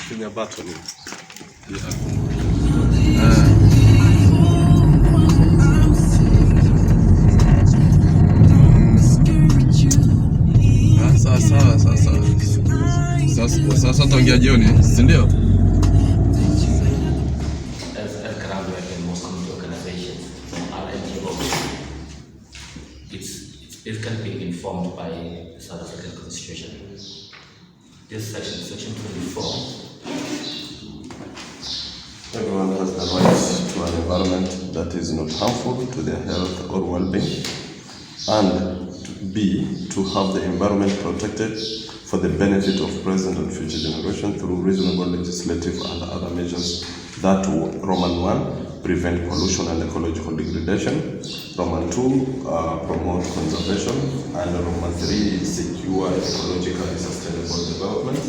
Finya button. Sasa tuongea jioni, si ndio? It's kind of being informed by the South African Constitution. This section 24. Everyone has the right to an environment that is not harmful to their health or well-being, and to have the environment protected for the benefit of present and future generations through reasonable legislative and other measures that Roman 1, prevent pollution and ecological degradation, Roman 2, promote conservation, and Roman 3, secure ecologically sustainable development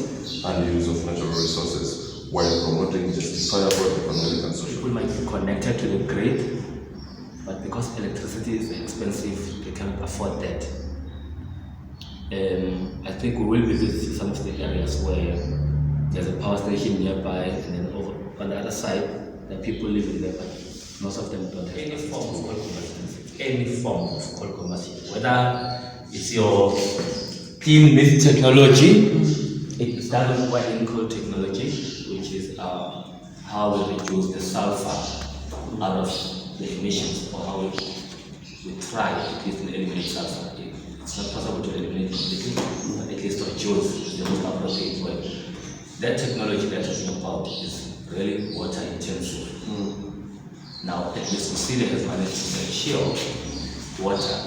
and use of natural resources while promoting justifiable economic and social. People might be connected to the grid, but because electricity is expensive, they cannot afford that. I think we will visit some of the areas where there's a power station nearby, and then over on the other side, the people living there, but most of them don't have any form of coal combustion. Any form of coal combustion, whether it's your clean myth technology, it doesn't require any coal technology, which is how we reduce the sulfur out of the emissions, or how we try at least to eliminate sulfur. It's not possible to eliminate completely, but at least to reduce the most appropriate way. That technology they're talking about is really water intensive. Now, at least Musili has managed to secure water,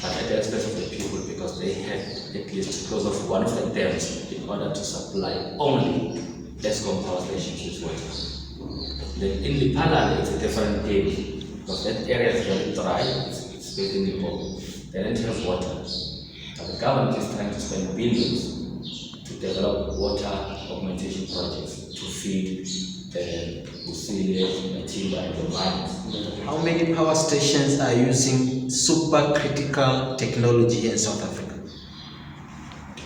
but at the expense of the people, because they had at least to close off one of the dams in order to supply only Eskom power stations with water. Then in the parallel, it's a different game, because that area is very dry, it's based in the hole. They don't have water. But the government is trying to spend billions to develop water augmentation projects to feed Musili, Matimba, and the mines. How many power stations are using supercritical technology in South Africa?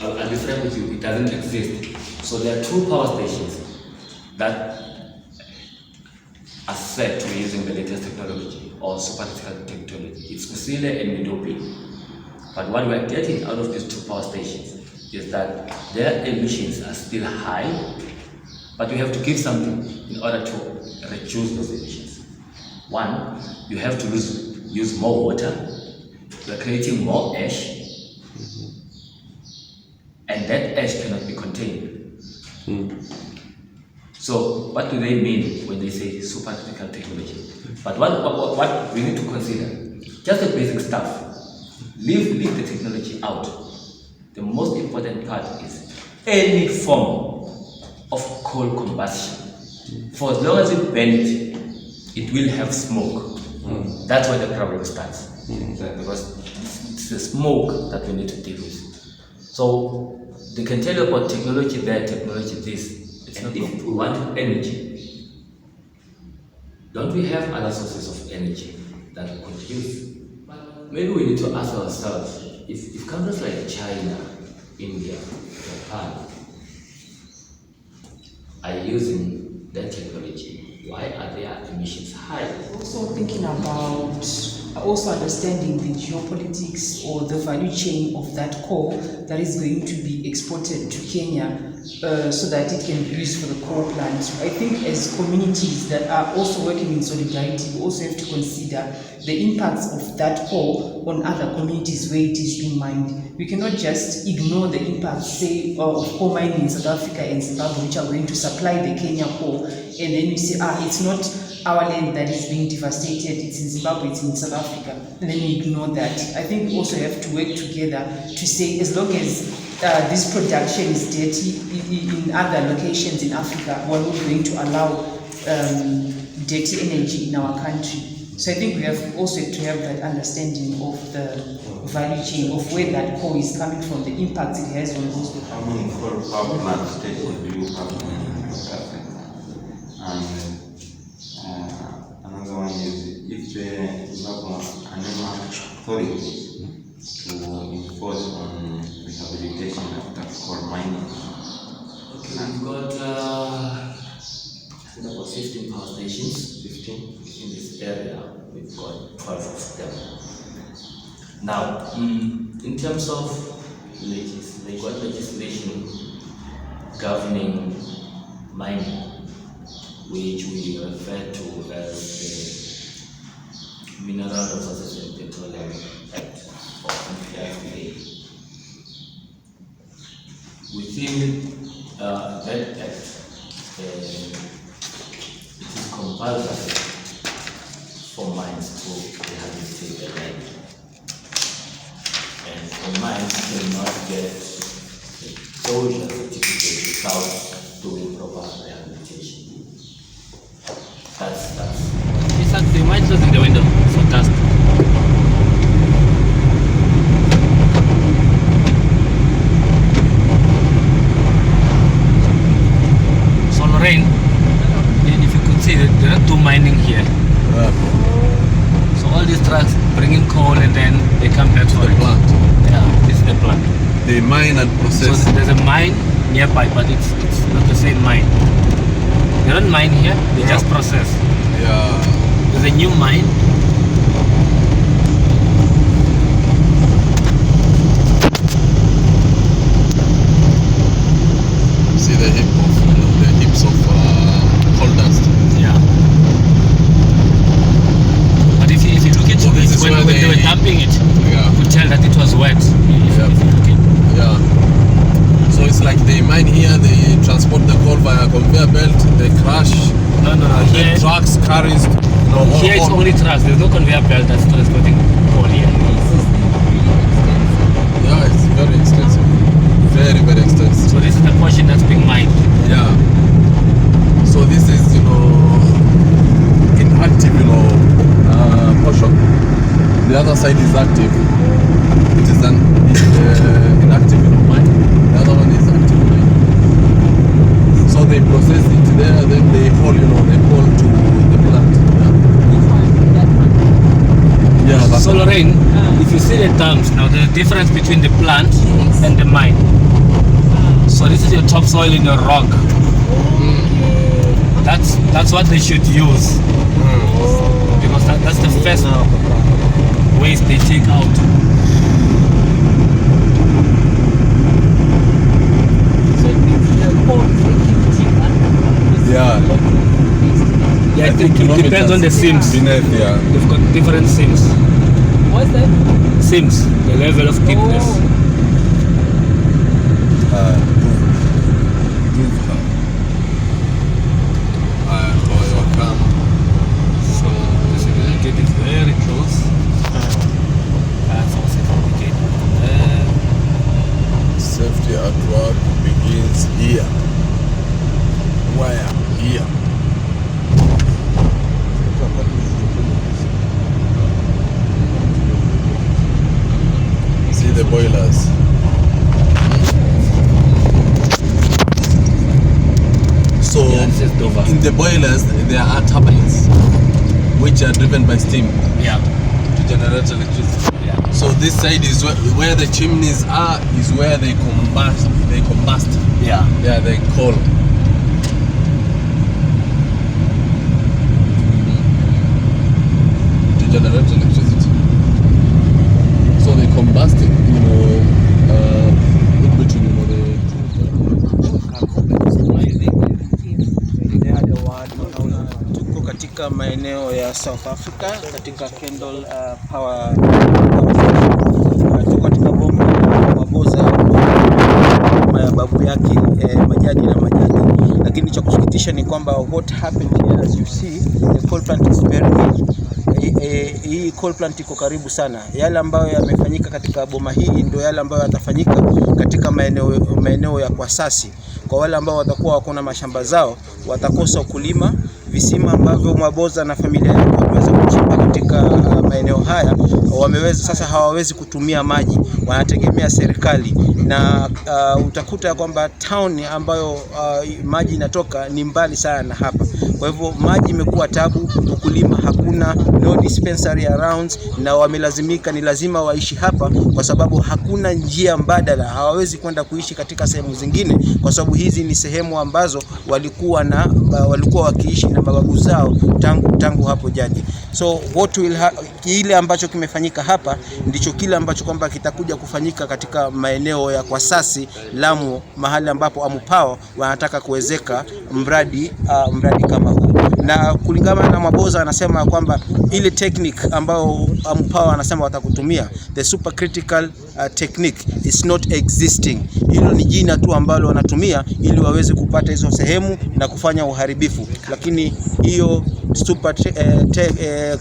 I'll be frank with you, it doesn't exist. So there are 2 power stations that are set to be using the latest technology or supercritical technology. It's Musili and Midopi. But what we are getting out of these 2 power stations is that their emissions are still high, but you have to give something in order to reduce those emissions. One, you have to use more water, you are creating more ash, and that ash cannot be contained. So what do they mean when they say supercritical technology? But what we need to consider, just the basic stuff, leave the technology out. The most important part is any form of coal combustion. For as long as you burn it, it will have smoke. That's where the problem starts. Because it's the smoke that we need to deal with. So they can tell you about technology there, technology this. It's not if we want energy, don't we have other sources of energy that we could use? Maybe we need to ask ourselves, if countries like China, India, Japan are using that technology, why are their emissions high? Also thinking about also understanding the geopolitics or the value chain of that coal that is going to be exported to Kenya so that it can be used for the coal plant. I think as communities that are also working in solidarity, we also have to consider the impacts of that coal on other communities where it is being mined. We cannot just ignore the impacts, say, of coal mining in South Africa and Zimbabwe, which are going to supply the Kenya coal, and then we say, it's not our land that is being devastated, it's in Zimbabwe, it's in South Africa, and then we ignore that. I think we also have to work together to say, as long as this production is dirty in other locations in Africa, we're not going to allow dirty energy in our country. So I think we have also to have that understanding of the value chain of where that coal is coming from, the impact it has on those people. How many coal power plant stations do you have in South Africa? And another one is, if the Zimbabwe Animal Authority we've got I think about 15 power stations. 15 in this area. We've got 12 of them. Now, in terms of legislation governing mining, which we refer to as the Mineral Resources and Petroleum Act or MPRA. Within that act, it is compulsory for mines to rehabilitate the land. And the mines cannot get a closure certificate without doing proper rehabilitation. That's. It's like the mine closing the window for dust. So Lorraine, if you could see that there are two mining here. So all these trucks bringing coal and then they come back for the it. plant. Yeah, this is the plant. They mine and process. So there's a mine nearby, but it's not the same mine. They don't mine here, they just process. Yeah. There's a new mine. See the heaps of coal dust. Yeah. But if you look at this is when where they were dumping it, Yeah. you could tell that it was wet. If you look at. Yeah. So it's like they mine here, they transport the coal via conveyor belt, they crush. No. Then Here, trucks carries. here it's only trucks. There's no conveyor belt that's transporting coal here. Yeah, it's very extensive. Very, very extensive. So this is the portion that's being mined. Yeah. So this is, inactive, portion. The other side is active. It is an inactive, mine. The other one is active mine. So they process it there, then they haul, they haul to the plant. Yeah. Yeah. So Lorraine, if you see the terms now, there's a difference between the plant and the mine. So this is your topsoil in your rock. That's what they should use, because that's the first waste they take out. Yeah. Yeah, it depends on the seams. Beneath, yeah. They've got different seams. What's that? Seams, the level of thickness. So this is going to get it very close. That's also complicated. Safety at work begins here. Where? Here. See the boilers. So this is Dover. in the boilers there are turbines which are driven by steam Yeah. to generate electricity. Yeah. So this side is where the chimneys are, is where they combust. Yeah. Yeah, they coal. To generate electricity. So they combust it, in between, Tuko katika maeneo ya South Africa katika Kendal power. Tuko katika bomba Maboza ya babu yake majani na majani, lakini cha kusikitisha ni kwamba what happened here, as you see, the coal plant is very near. Hii coal plant iko karibu sana. Yale ambayo yamefanyika katika boma hii ndio yale ambayo yatafanyika katika maeneo ya Kwasasi. Kwa wale ambao watakuwa wako na mashamba zao, watakosa kulima. Visima ambavyo Maboza na familia yake wameweza kuchimba katika maeneo haya, sasa hawawezi kutumia maji, wanategemea serikali. Na utakuta kwamba town ambayo maji inatoka ni mbali sana na hapa. Kwa hivyo maji imekuwa tabu, ukulima hakuna, no dispensary around, na wamelazimika, ni lazima waishi hapa kwa sababu hakuna njia mbadala. Hawawezi kwenda kuishi katika sehemu zingine kwa sababu hizi ni sehemu ambazo walikuwa wakiishi na mababu zao tangu hapo jadi. So ile ambacho kimefanyika hapa ndicho kile ambacho kwamba kitakuja kufanyika katika maeneo ya Kwasasi, Lamu, mahali ambapo AmuPower wanataka kuwezeka mradi kama huu. Na kulingana na Maboza anasema kwamba ile technique ambayo AmuPower anasema watakutumia, the supercritical technique is not existing. Hilo ni jina tu ambalo wanatumia ili waweze kupata hizo sehemu na kufanya uharibifu, lakini hiyo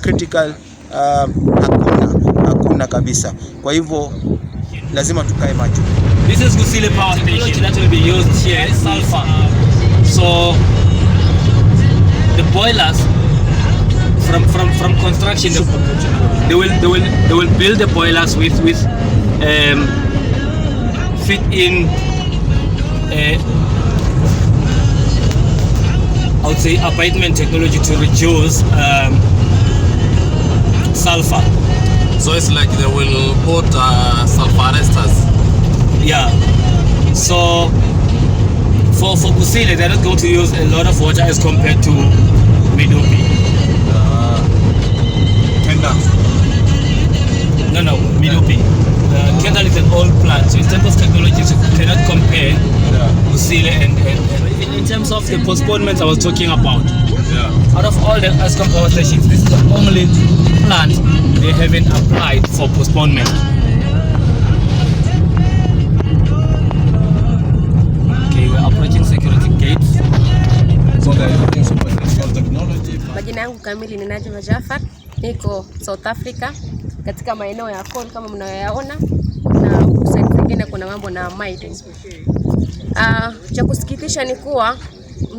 critical hakuna kabisa. Kwa hivyo lazima tukae macho. This is Kusile Power Station that will be used here, sulfur. So the boilers from construction, they will build the boilers with fit in I would say abatement technology to reduce sulfur. So it's like they will put sulfur arresters. Yeah. So for Kusile, they're not going to use a lot of water as compared to Midupi. Kendal. No, Midupi. Kendal is an old plant, so in terms of technologies, you cannot compare Kusile and in terms of the postponements I was talking about. Out of all the Eskom power stations, this is the only plant they haven't applied for postponement. Okay, we're approaching security gates. So they're using super technology. Majina yangu kamili ni Najma Jafar, niko South Africa katika maeneo ya coal kama mnayoyaona, na side zingine kuna mambo na mining. Cha kusikitisha ni kuwa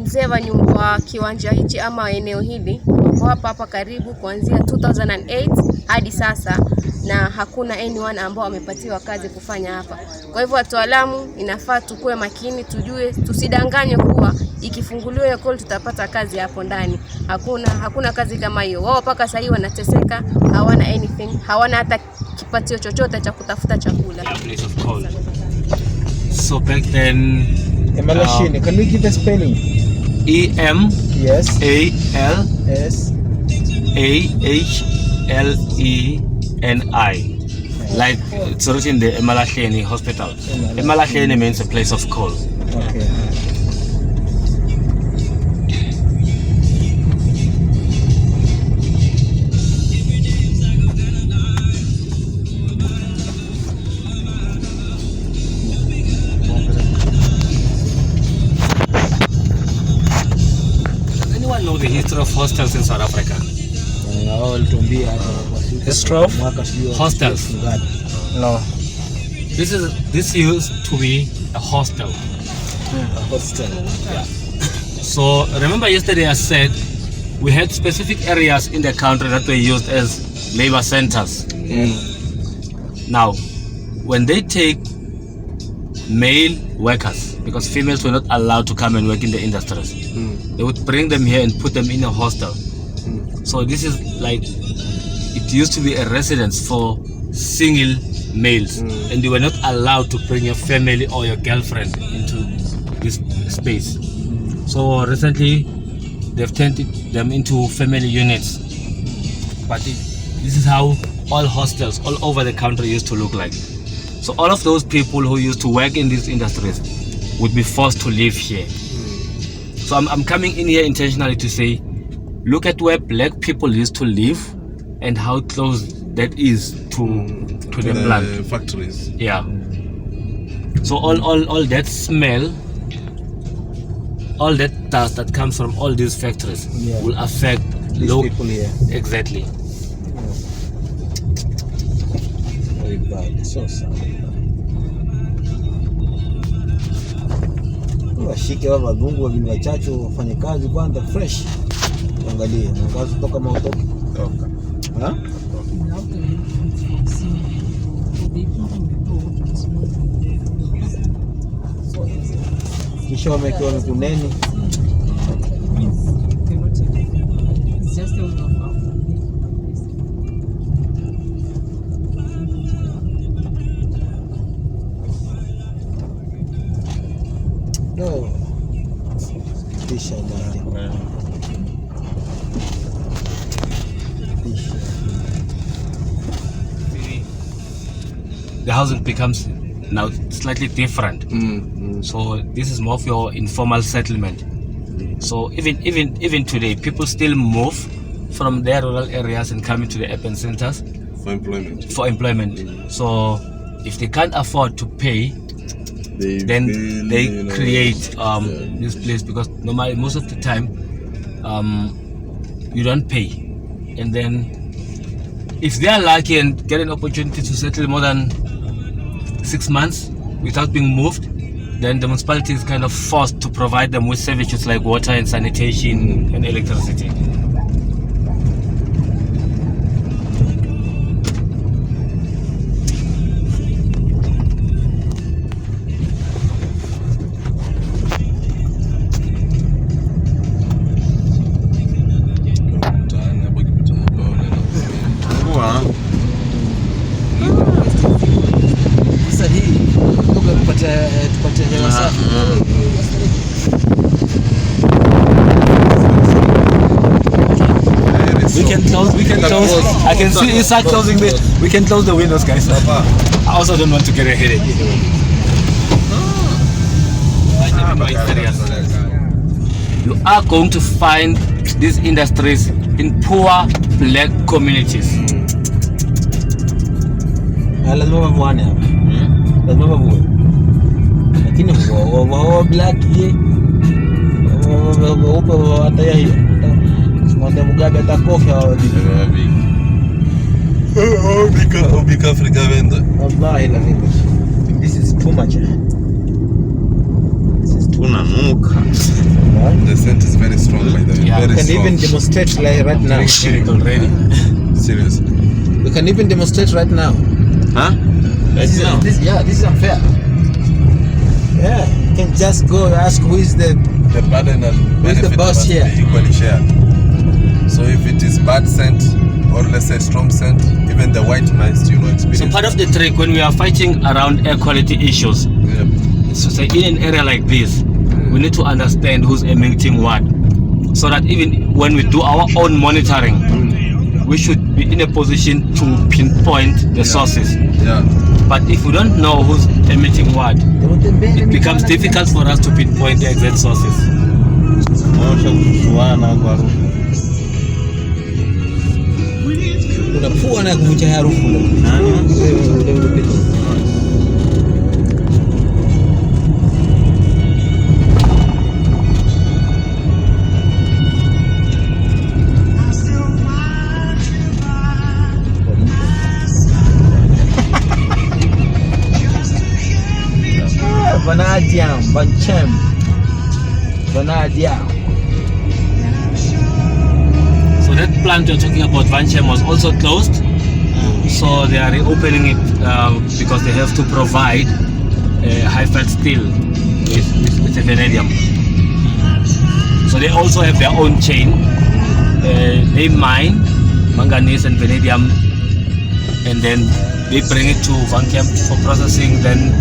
mzee wa nyumba kiwanja hichi ama eneo hili wako hapa karibu kuanzia 2008 hadi sasa, na hakuna anyone ambao amepatiwa kazi kufanya hapa. Kwa hivyo wataalamu inafaa tukue makini, tujue, tusidanganywe kuwa ikifunguliwa hiyo coal tutapata kazi hapo ndani. Hakuna kazi kama hiyo. Wao paka sasa hivi wanateseka, hawana anything, hawana hata kipatio chochote cha kutafuta chakula. Place of coal. So back then, Emalashini, can we give the spelling? EM Yes. AL S AHLENI. Like it's written in the Emalashini Hospital. Emalashini means a place of coal. Okay. Know the history of hostels in South Africa? History of hostels. No. This used to be a hostel. A hostel. Yeah. So remember yesterday I said we had specific areas in the country that were used as labor centers. Now, when they take male workers, because females were not allowed to come and work in the industries, they would bring them here and put them in a hostel. So this is like, it used to be a residence for single males, and you were not allowed to bring your family or your girlfriend into this space. So recently they've turned them into family units, but this is how all hostels all over the country used to look like. So all of those people who used to work in these industries would be forced to live here. So I'm coming in here intentionally to say, look at where black people used to live and how close that is to the plant factories. Yeah. So all that smell, all that dust that comes from all these factories will affect these people here. Exactly. Very bad. So sad. Washike wa wazungu wa vini wachache wafanye kazi kwanza fresh. Angalia, na kazi kutoka mautoki. Ha? Kisha wamekiwa mikuneni. No. Fish and that. Fish. The housing becomes now slightly different. So this is more of your informal settlement. So even today, people still move from their rural areas and come into the urban centers For employment. So if they can't afford to pay, then they create this place, because normally most of the time you don't pay, and then if they are lucky and get an opportunity to settle more than 6 months without being moved, then the municipality is kind of forced to provide them with services like water and sanitation and electricity. Sasa hii toka tupate hewa safi. We can close. I can see Isaac closing the. We can close the windows, guys. I also don't want to get a headache. You are going to find these industries in poor black communities. Lazima wavuane hapa. Lazima wavue. Lakini wao black ye. Wao hata hiyo. Mwende Mugabe atakofa hao. Ubika Afrika venda. Wallahi la mimi. This is too much. This is too Tunanuka. The scent is very strong by the way. Yeah, Very We can strong. even demonstrate like right now. Already. Seriously. We can even demonstrate right now. Huh? Right now? This is unfair. Yeah, you can just go ask who is the The burden and Who's the benefit boss must here? be equally shared. So if it is bad scent or let's say strong scent, even the white mice, experience. So part of the trick when we are fighting around air quality issues, Yep. so say in an area like this, we need to understand who's emitting what, so that even when we do our own monitoring, we should be in a position to pinpoint the sources. Yeah. But if we don't know who's emitting what, it becomes difficult for us to pinpoint the exact sources. Naosha kusuana kwa harufu. unapua na kuvunja harufu. Nani? Vanadium, Banchem, Vanadium. So that plant you're talking about, Vanchem, was also closed. So they are reopening it because they have to provide high-fat steel with the vanadium. So they also have their own chain. They mine manganese and vanadium, and then they bring it to Vanchem for processing. Then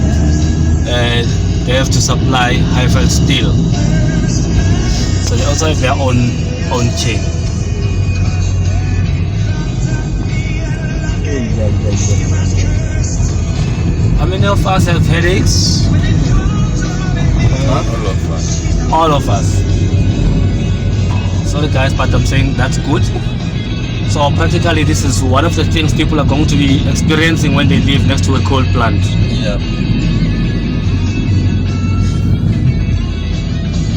they have to supply high-fat steel. So they also have their own chain. How many of us have headaches? All of us. All of us. Sorry guys, but I'm saying that's good. So practically this is one of the things people are going to be experiencing when they live next to a coal plant. Yeah.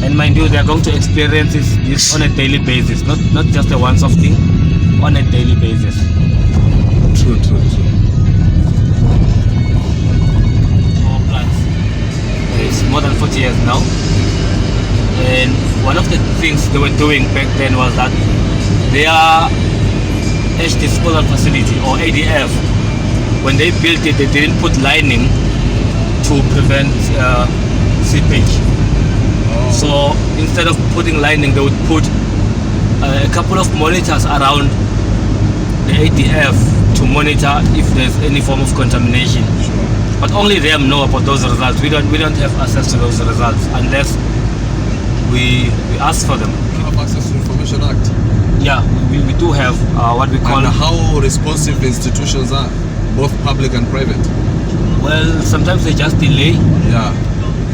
And mind you, they are going to experience this on a daily basis, not just a once-off thing, on a daily basis. True. Coal plants. It's more than 40 years now. And one of the things they were doing back then was that their ash disposal facility, or ADF, when they built it, they didn't put lining to prevent seepage. So instead of putting lining, they would put a couple of monitors around the ADF to monitor if there's any form of contamination. But only them know about those results. We don't have access to those results unless we ask for them. You have Access to Information Act. Yeah, we do have what we call. And how responsive institutions are, both public and private? Well, sometimes they just delay. Yeah.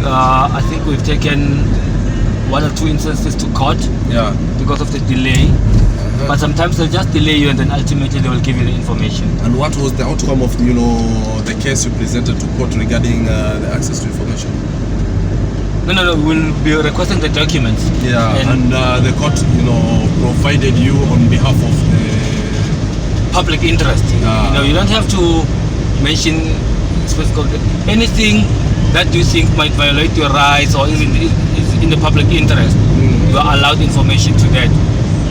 I think we've taken 1 or 2 instances to court Yeah. because of the delay. But sometimes they'll just delay you and then ultimately they will give you the information. And what was the outcome of the case you presented to court regarding the access to information? No, we'll be requesting the documents. Yeah, and the court, provided you on behalf of the public interest. You don't have to mention specifically anything that you think might violate your rights or is in the public interest. You are allowed information to that.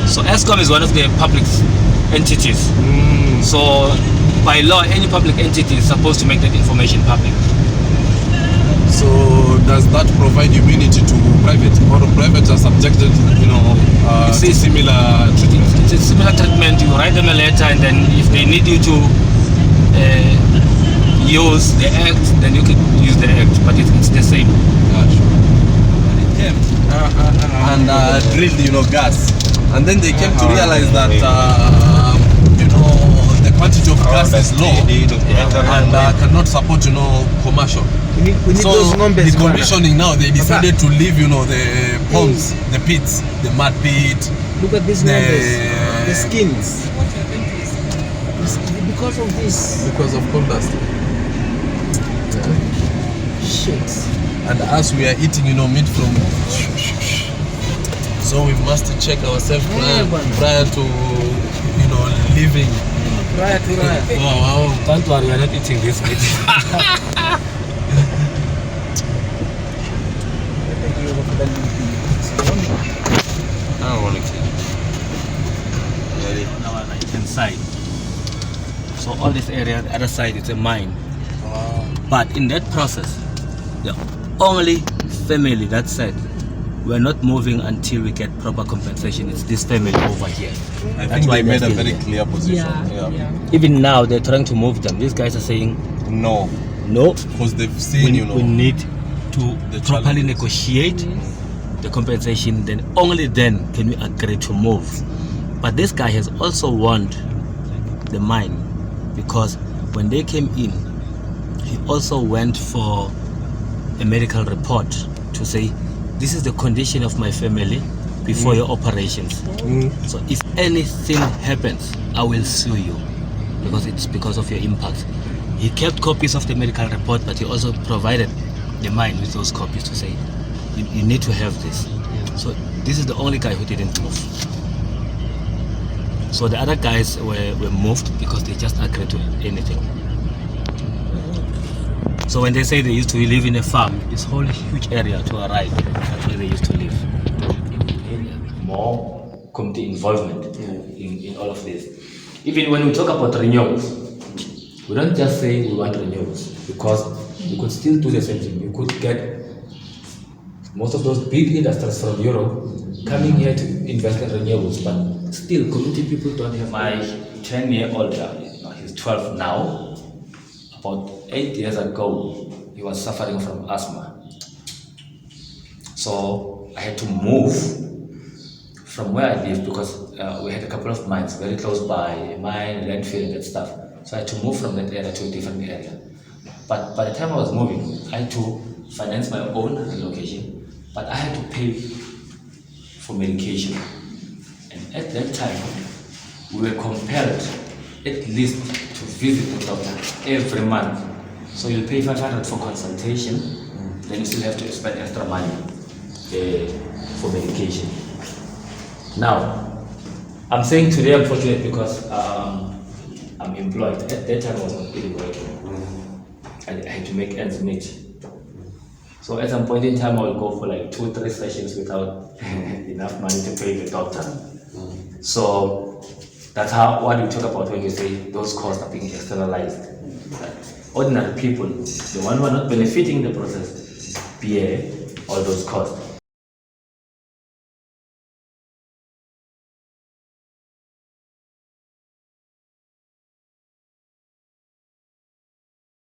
So ESCOM is one of the public entities. So by law, any public entity is supposed to make that information public. So does that provide immunity to private, or private are subjected, to similar treatment? It's a similar treatment. You write them a letter, and then if they need you to use the act, then you can use the act. But it's the same. And drilled, gas, and then they came to realize that the quantity of gas is low and cannot support commercial. So the commissioning now, they decided to leave the ponds, the pits, the mud pit. Look at these numbers, the skins. Because of this. Because of coal dust. Shit. And as we are eating, meat from, so we must check ourselves prior to, living. Prior to that. Wow. Don't worry, we are not eating this meat. I want to kill. On our right-hand side. So all this area, the other side, is a mine. But in that process, the only family that said we're not moving until we get proper compensation is this family over here. I think they made a very clear position. Yeah. Even now they're trying to move them. These guys are saying No, because they've seen, we need to properly negotiate the compensation. Then only then can we agree to move. But this guy has also warned the mine, because when they came in, he also went for a medical report to say this is the condition of my family before your operations. So if anything happens, I will sue you because it's because of your impact. He kept copies of the medical report, but he also provided the mine with those copies to say you need to have this. So this is the only guy who didn't move. So the other guys were moved because they just agreed to anything. So when they say they used to live in a farm, this whole huge area to our right, that's where they used to live. More community involvement in all of this. Even when we talk about renewables, we don't just say we want renewables, because we could still do the same thing. We could get most of those big industries from Europe coming here to invest in renewables, but still community people don't have. My 10-year-old, he's 12 now. About 8 years ago, he was suffering from asthma. So I had to move from where I live, because we had a couple of mines very close by, a mine, landfill, and that stuff. So I had to move from that area to a different area. But by the time I was moving, I had to finance my own relocation, but I had to pay for medication. And at that time, we were compelled at least to visit the doctor every month. So you'll pay 500 for consultation, then you still have to spend extra money for medication. Now, I'm saying today I'm fortunate because I'm employed. At that time I was not really working. I had to make ends meet. So at some point in time I will go for like 2-3 sessions without enough money to pay the doctor. So that's what we talk about when we say those costs are being externalized. Ordinary people, the one who are not benefiting the process, bear all those costs.